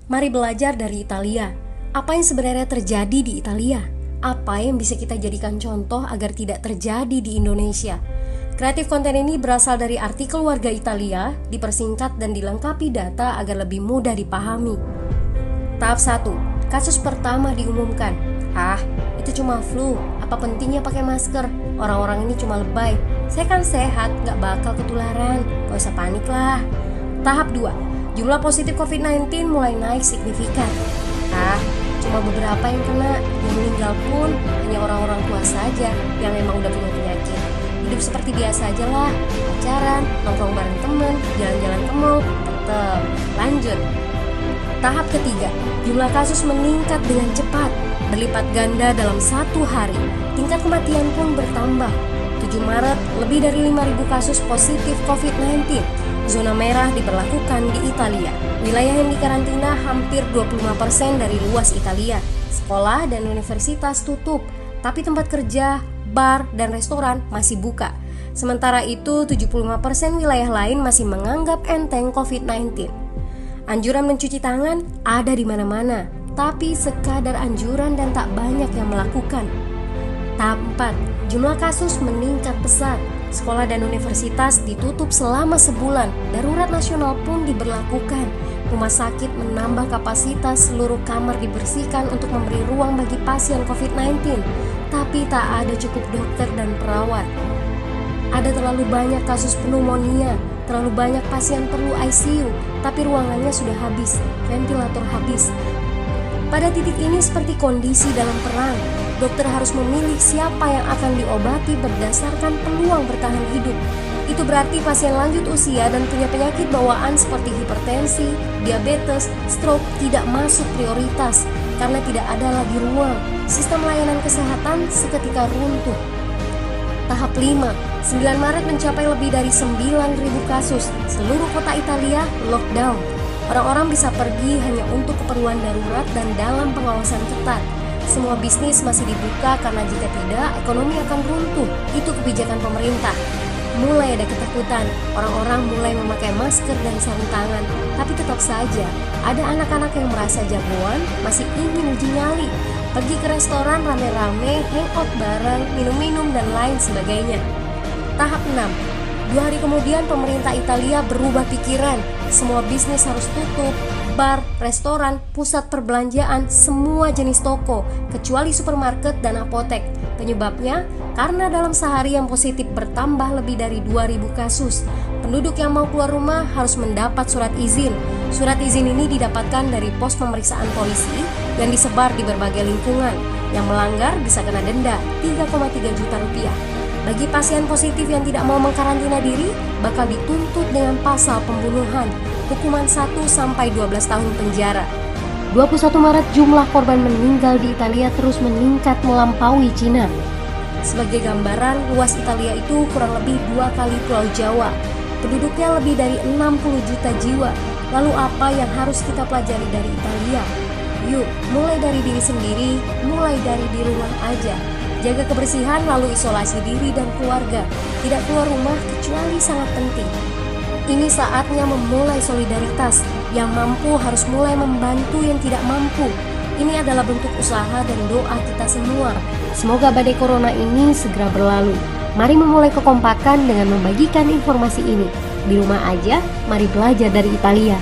Mari belajar dari Italia. Apa yang sebenarnya terjadi di Italia? Apa yang bisa kita jadikan contoh agar tidak terjadi di Indonesia? Kreatif konten ini berasal dari artikel warga Italia, dipersingkat dan dilengkapi data agar lebih mudah dipahami. Tahap 1. Kasus pertama diumumkan. Itu cuma flu. Apa pentingnya pakai masker? Orang-orang ini cuma lebay. Saya kan sehat, gak bakal ketularan. Gak usah panik lah. Tahap 2. Jumlah positif COVID-19 mulai naik signifikan. Cuma beberapa yang kena. Yang meninggal pun hanya orang-orang tua saja yang emang udah punya penyakit. Hidup seperti biasa aja lah. Pacaran, nongkrong bareng temen, jalan-jalan ke mall. Tetep lanjut. Tahap ketiga, jumlah kasus meningkat dengan cepat, berlipat ganda dalam 1 hari. Tingkat kematian pun bertambah. 7 Maret, lebih dari 5.000 kasus positif COVID-19. Zona merah diberlakukan di Italia. Wilayah yang dikarantina hampir 25% dari luas Italia. Sekolah dan universitas tutup, tapi tempat kerja, bar, dan restoran masih buka. Sementara itu, 75% wilayah lain masih menganggap enteng COVID-19. Anjuran mencuci tangan ada di mana-mana, tapi sekadar anjuran dan tak banyak yang melakukan. Tahap 4. Jumlah kasus meningkat pesat. Sekolah dan universitas ditutup selama sebulan. Darurat nasional pun diberlakukan. Rumah sakit menambah kapasitas, seluruh kamar dibersihkan untuk memberi ruang bagi pasien COVID-19. Tapi tak ada cukup dokter dan perawat. Ada terlalu banyak kasus pneumonia, terlalu banyak pasien perlu ICU, tapi ruangannya sudah habis, ventilator habis. Pada titik ini seperti kondisi dalam perang. Dokter harus memilih siapa yang akan diobati berdasarkan peluang bertahan hidup. Itu berarti pasien lanjut usia dan punya penyakit bawaan seperti hipertensi, diabetes, stroke tidak masuk prioritas karena tidak ada lagi ruang. Sistem layanan kesehatan seketika runtuh. Tahap 5. 9 Maret mencapai lebih dari 9.000 kasus. Seluruh kota Italia lockdown. Orang-orang bisa pergi hanya untuk keperluan darurat dan dalam pengawasan ketat. Semua bisnis masih dibuka karena jika tidak, ekonomi akan runtuh. Itu kebijakan pemerintah. Mulai ada ketakutan, orang-orang mulai memakai masker dan sarung tangan. Tapi tetap saja, ada anak-anak yang merasa jagoan, masih ingin uji nyali. Pergi ke restoran rame-rame, hangout bareng, minum-minum dan lain sebagainya. Tahap 6. 2 hari kemudian pemerintah Italia berubah pikiran. Semua bisnis harus tutup. Bar, restoran, pusat perbelanjaan, semua jenis toko, kecuali supermarket dan apotek. Penyebabnya, karena dalam sehari yang positif bertambah lebih dari 2.000 kasus. Penduduk yang mau keluar rumah harus mendapat surat izin. Surat izin ini didapatkan dari pos pemeriksaan polisi yang disebar di berbagai lingkungan. Yang melanggar bisa kena denda 3,3 juta rupiah. Bagi pasien positif yang tidak mau mengkarantina diri, bakal dituntut dengan pasal pembunuhan, hukuman 1-12 tahun penjara. 21 Maret jumlah korban meninggal di Italia terus meningkat melampaui Cina. Sebagai gambaran, luas Italia itu kurang lebih 2 kali Pulau Jawa. Penduduknya lebih dari 60 juta jiwa. Lalu apa yang harus kita pelajari dari Italia? Yuk, mulai dari diri sendiri, mulai dari di rumah aja. Jaga kebersihan lalu isolasi diri dan keluarga. Tidak keluar rumah kecuali sangat penting. Ini saatnya memulai solidaritas. Yang mampu harus mulai membantu yang tidak mampu. Ini adalah bentuk usaha dan doa kita semua. Semoga badai corona ini segera berlalu. Mari memulai kekompakan dengan membagikan informasi ini. Di rumah aja, mari belajar dari Italia.